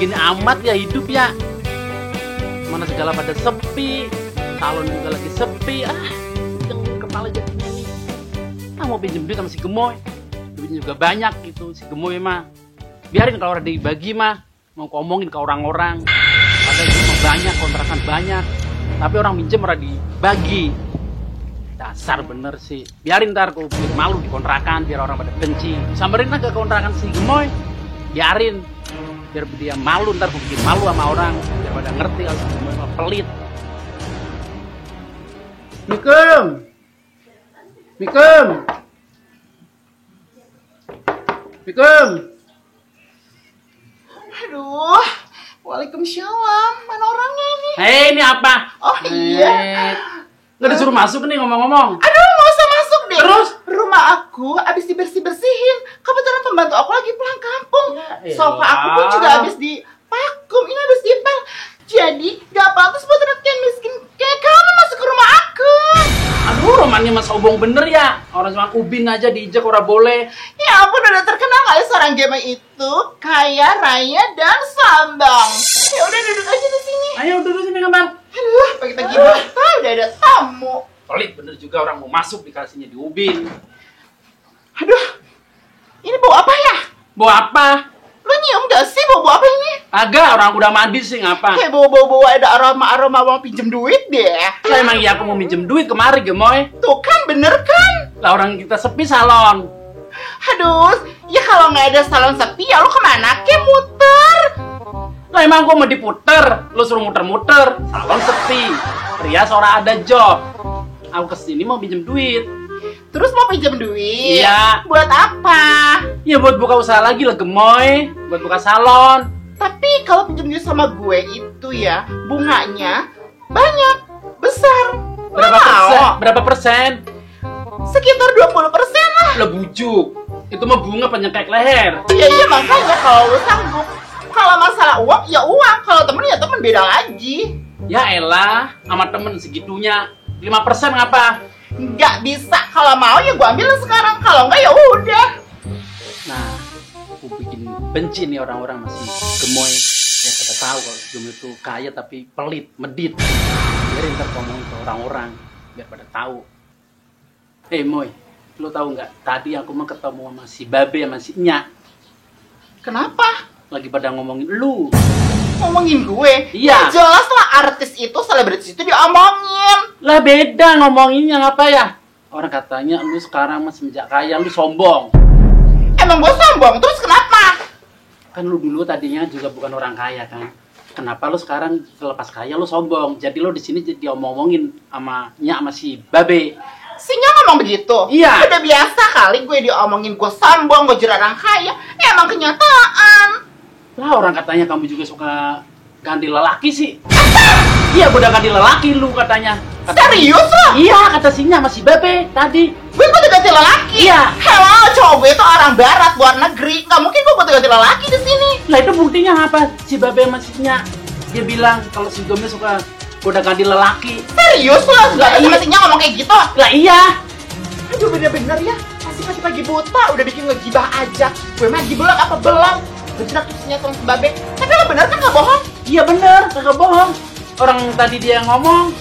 begini amat ya hidup ya. Mana segala pada sepi, salon juga lagi sepi. Yang kepala jadinya nih. Mau pinjem duit sama si Gemoy. Duitnya juga banyak gitu si Gemoy mah. Biarin kalau ada dibagi mah, mau ngomongin ke orang-orang. Padahal cuma banyak, kontrakan banyak. Tapi orang minjem ora dibagi. Dasar bener sih. Biarin ntar aku bikin malu di kontrakan biar orang pada benci. Samperin aja ke kontrakan si Gemoy. Biarin. Biar dia malu ntar aku bikin malu sama orang. Biar pada ngerti kalau si Gemoy mah pelit. Mikum. Mikum. Mikum. Aduh. Waalaikumsalam. Mana orangnya ini? Hei, ini apa? Oh iya. Nggak disuruh masuk nih ngomong-ngomong. Aduh, mau usah masuk deh. Terus? Rumah aku habis dibersih-bersihin. Kebetulan pembantu aku lagi pulang kampung. Ya Sofa aku pun juga habis dipakum. Ini habis dipel. Jadi, gak pantas buat anak yang miskin kayak kamu masuk ke rumah aku. Aduh, romannya mas obong bener ya. Orang cuma ubin aja diinjak ora boleh. Ya ampun, udah terkenal kali seorang gamer itu kaya, raya, dan sambang. Ya udah duduk aja di sini. Ayo duduk sini Bang. Aduh, pagi-pagi buta udah ada tamu. Pelit bener juga orang mau masuk dikasihnya di ubin. Aduh, ini bau apa ya? Bau apa? Lu nyium gak sih bau apa ini? Agak, orang udah mandi sih ngapa? Kayak bau-bau ada aroma-aroma mau pinjem duit deh. Lah emang iya aku mau minjem duit kemari Gemoy. Tuh kan, bener kan? Lah orang kita sepi salon. Aduh, ya kalau nggak ada salon sepi ya lu kemana ke muter? Lah emang gua mau diputer, lu suruh muter-muter. Salon sepi. Pria seorang ada job. Aku kesini mau pinjem duit. Terus mau pinjem duit? Iya. Buat apa? Ya buat buka usaha lagi lah Gemoy. Buat buka salon. Tapi kalau pinjem duit sama gue itu ya, bunganya banyak, besar. Berapa Mau? persen? Berapa persen? Sekitar 20% lah. Lah bujuk. Itu mah bunga penyengkek leher. Iya makanya kalau lu sanggup. Kalau masalah uang ya uang, kalau temen ya temen, beda lagi. Ya elah, sama temen segitunya 5% ngapa? Nggak bisa, kalau mau ya gue ambil sekarang, kalau nggak ya udah. Nah, aku bikin benci nih orang-orang masih Gemoy. Ya pada tahu kalau Gemoy itu kaya tapi pelit, medit. Biarin ntar ngomong ke orang-orang biar pada tahu. Moy, lu tahu nggak? Tadi aku mau ketemu sama si Babe sama si Nya. Kenapa? Lagi pada ngomongin lu. Ngomongin gue? Iya. Ya jelas lah, artis itu, selebritis itu diomongin. Lah beda ngomonginnya ngapa ya? Orang katanya lu sekarang mas semenjak kaya lu sombong. Emang gue sombong? Terus kenapa? Kan lu dulu tadinya juga bukan orang kaya kan? Kenapa lu sekarang selepas kaya lu sombong? Jadi lu di sini jadi omong-omongin sama Nya sama si Babe. Sinya ngomong begitu? Iya. Udah biasa kali gue diomongin gue sombong, gue jarang kaya. Emang kenyataan. Lah orang katanya kamu juga suka ganti lelaki sih. Iya, gue udah ganti lelaki lu katanya. Serius lo? Iya, kata si Nya sama si Babe tadi. Gue udah ganti lelaki? Iya. Hello, cowok gue itu orang barat, luar negeri. Gak mungkin gue ganti lelaki di sini. Lah itu buktinya apa? Si Babe sama si Nya dia bilang kalau si Gome suka udah ganti lelaki. Serius lo? Lah, Gak iya. sama sinya ngomong kayak gitu? Lah iya. Aduh, bener-bener ya. Masih pagi buta, udah bikin ngegibah aja. Gue mah belum apa belum? Bejenak tuh sinya sama si Babe. Tapi lo bener kan gak bohong? Iya bener, kagak bohong. Orang tadi dia yang ngomong.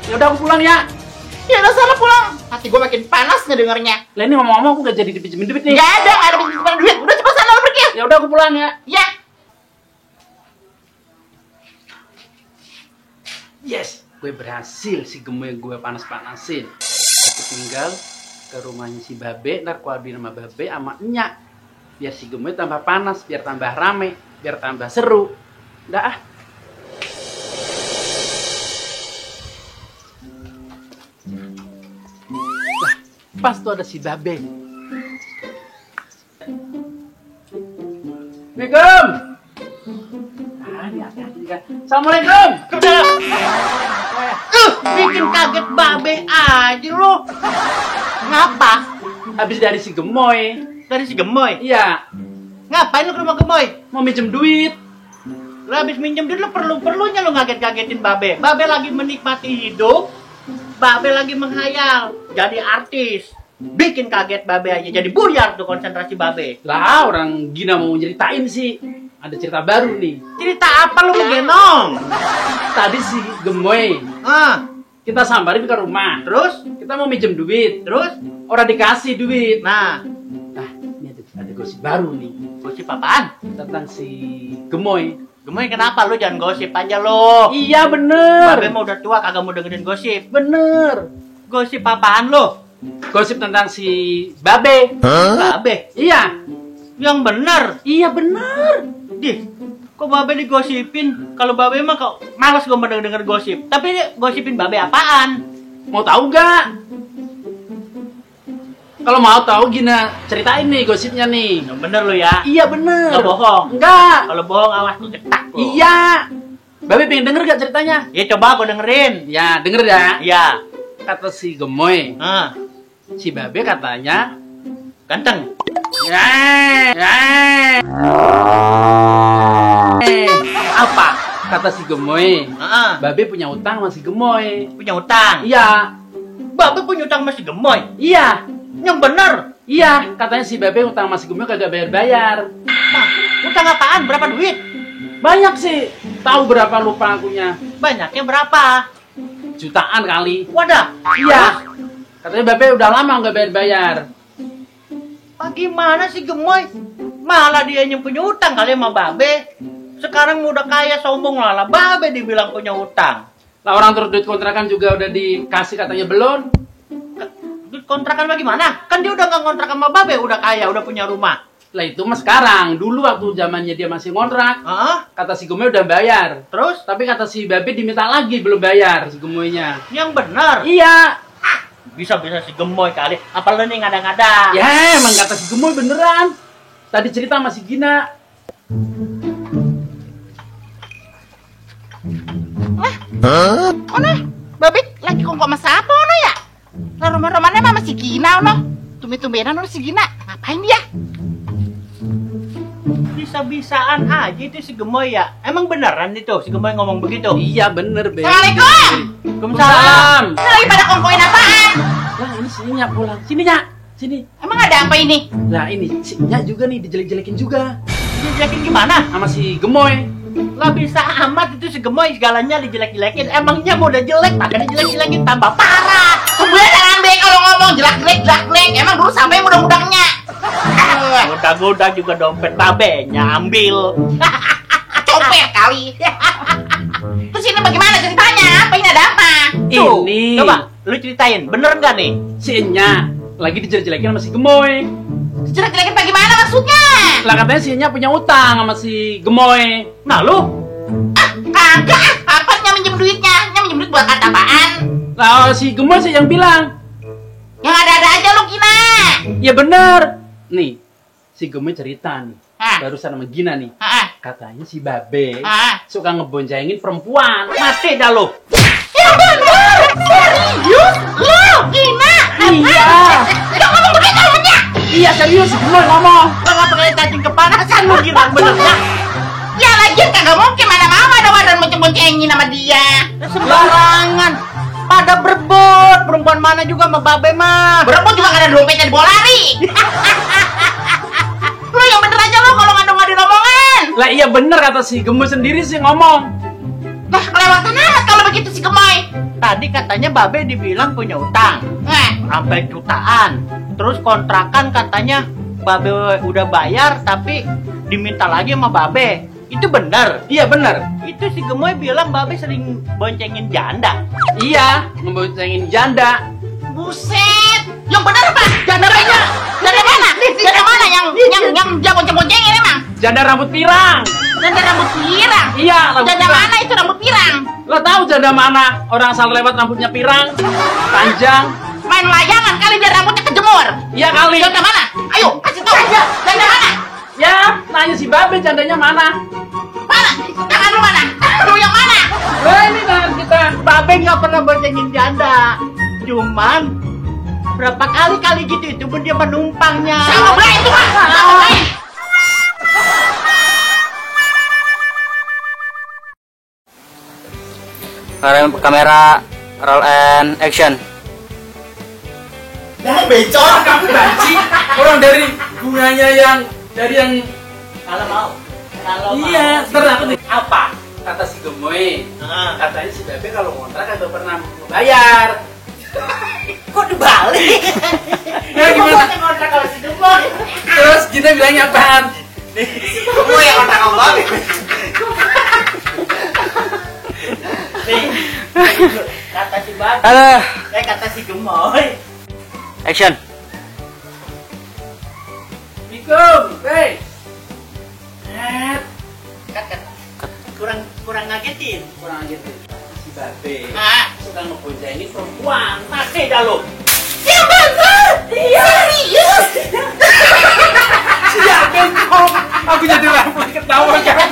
Ya udah aku pulang ya. Ya udah sana pulang. Hati gue makin panas ngedengernya. Lah ini ngomong-ngomong aku gak jadi dipinjemin duit nih. Gak ada pinjaman duit. Udah cepet sana lo pergi. Ya udah aku pulang ya. Ya. Yes, gue berhasil si Gemoy gue panas-panasin. Aku tinggal ke rumahnya si Babe, ntar kuabin sama Babe sama Nya. Biar si Gemoy tambah panas, biar tambah rame, biar tambah seru. Udah ah. Lah, pas tuh ada si Babe. Assalamualaikum. Assalamualaikum. Bikin kaget Babe aja lu. Ngapa? Habis dari si Gemoy. Dari si Gemoy? Iya, Ngapain lu ke rumah Gemoy? mau minjem duit. Lu habis minjem duit, lu perlu-perlunya lu ngaget-ngagetin Babe. Babe lagi menikmati hidup. Babe lagi menghayal jadi artis. Bikin kaget Babe aja, jadi buyar tuh konsentrasi Babe. Lah, orang Gina mau nyeritain sih. ada cerita baru nih. Cerita apa lu menggenong? Tadi si Gemoy, kita sambarin ke rumah. Terus? Kita mau minjem duit. Terus? Orang dikasih duit. Nah, Ini ada gosip baru nih gosip apaan? tentang si Gemoy. Gemoy kenapa lu jangan gosip aja lo? Iya bener. Babe mah udah tua kagak mau dengerin gosip. Bener. Gosip apaan lo? Gosip tentang si Babe. Babe, Iya. yang bener. Iya bener. Dih, kok Babe digosipin? Kalau Babe mah kok malas gue denger gosip. Tapi dia gosipin Babe apaan? Mau tahu gak? Kalau mau tahu gina ceritain nih gosipnya nih. Yang bener lu ya. Iya bener. Nggak bohong. Enggak. Kalau bohong awas lu cetak lu. Iya. Babe pengen denger gak ceritanya? Ya coba aku dengerin. Ya denger ya. Iya. Kata si Gemoy, Ah, si Babe katanya ganteng. Apa? Kata si Gemoy, Ah, Babe punya utang sama si Gemoy. punya utang. Iya. Babe punya utang masih gemoy. Iya. Yang bener. Iya, katanya si Babe utang sama si Gemoy kagak bayar-bayar. Nah, utang apaan? Berapa duit? Banyak sih. Tahu berapa lupa akunya. Banyaknya berapa? Jutaan kali. Wadah. Iya. Katanya Babe udah lama nggak bayar-bayar. Gimana sih gemoy? Malah dia yang punya utang kali sama Babe. Sekarang udah kaya sombong lah Babe dibilang punya utang. Lah orang terus duit kontrakan juga udah dikasih katanya belum. Duit kontrakan bagaimana? Kan dia udah nggak kontrak sama Babe, udah kaya, udah punya rumah. Lah itu mah sekarang. Dulu waktu zamannya dia masih ngontrak, Hah? kata si Gemoy udah bayar. Terus? Tapi kata si Babe diminta lagi belum bayar si Gemoynya. Yang benar. Iya. Bisa-bisa si gemoy kali. Apa lu nih ngada-ngada? Ya emang kata si Gemoy beneran. Tadi cerita sama si Gina. Ono, Babik lagi kongkok sama siapa ono ya? Lah rumah-rumahnya mama si Gina ono. Tumben-tumbenan ono si Gina. Ngapain dia? Bisa-bisaan aja itu si gemoy ya. Emang beneran itu si gemoy ngomong begitu? Iya bener Be. Assalamualaikum. Waalaikumsalam. Lagi pada kongkoin apaan? Lah ini si Nya pulang. Sini Nya. Sini. Emang ada apa ini? Lah ini si Nya juga nih dijelek-jelekin juga. Dijelekin gimana? Sama si Gemoy. Lah bisa amat itu si gemoy segalanya dijelek-jelekin. Emangnya mau udah jelek, maka dijelek-jelekin tambah parah. Kebenaran be kalau ngomong jelek-jelek. Emang dulu sampai mudah-mudahnya. Goda-goda juga dompet Babe nyambil. Copet kali. Terus ini bagaimana ceritanya? Apa ini ada apa? Tuh, Ini. coba lu ceritain, bener nggak nih? Si Nya lagi dijelek-jelekin sama si Gemoy. Jelek-jelekin bagaimana maksudnya? Lah katanya si Nya punya utang sama si Gemoy. Nah lu, Kagak. Apanya minjem duitnya? Minjem duit buat apaan? Lah si Gemoy sih yang bilang. Yang ada-ada aja lu Gina. Ya bener. Nih, si Gemoy cerita nih. Ah. Barusan sama Gina nih. Ah, Katanya si Babe ah. suka ngeboncengin perempuan. mati dah lu. Ya bener. Serius? Lu Gina? Iya. Lu ngomong begitu namanya? Iya serius si Gemoy ngomong. Lo nggak pakai cacing kepanasan lu gila bener ya? Ya lagian kagak mungkin mana mau ada wadah bonceng-boncengin sama dia. Sembarangan. Pada berebut, perempuan mana juga sama Babe mah. Berebut juga kada dompetnya dibawa lari. Lu yang bener aja lu kalau ngadu-ngadu omongan. Lah iya bener kata si Gemoy sendiri sih ngomong. Lah kelewatan amat kalau begitu si Gemoy. Tadi katanya Babe dibilang punya utang sampai jutaan. Terus kontrakan katanya Babe udah bayar tapi diminta lagi sama Babe. Itu benar. Iya bener. Itu si Gemoy bilang Babe sering boncengin janda. Iya, ngeboncengin janda. Buset. Yang bener apa? Janda mana? Janda mana? Janda mana yang dia bonceng-boncengin emang? Janda rambut pirang. Janda rambut pirang. Iya, rambut Janda pirang. mana itu rambut pirang? Lo tahu janda mana? Orang asal lewat rambutnya pirang, panjang. Main layangan kali biar rambutnya kejemur. Iya kali. Janda mana? Ayo, kasih tahu aja. Janda mana? Ya, nanya si Babe jandanya mana? Mana? Tangan lu mana? Lu yang mana? Wah ini tangan kita. Babe nggak pernah boncengin janda. Cuman berapa kali gitu itu pun dia penumpangnya. Sama Bray itu mah. Sama Bray. Kamera roll and action. Dah becor. Kamu banci. Orang dari bunganya yang Kalau mau. Kalau Iya, mau, ntar aku nih. apa? Kata si Gemoy, Ah. katanya si Bebe kalau kontrak kagak pernah bayar. Kok dibalik? Ya, gimana? Kok kontrak kalau si Gemoy? Terus kita bilangnya apaan? Gemoy yang kontrak sama Babe. Nih, kata si Babe, Aduh. kata si Gemoy. Action. Assalamualaikum, Bey. Kurang ngagetin. Kurang aja tuh. Si Babe Ah, suka ngeboncengin perempuan. Pakai dah lo. yang bener. Iya. Serius. Siap, bengkok. Aku jadi refleks ketawa kan.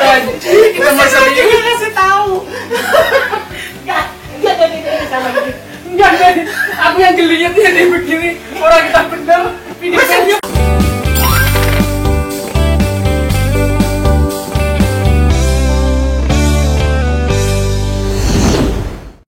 Anjing, kita masalah ini. Kasih tahu. Enggak, salah ini. Enggak, aku yang geliat dia begini.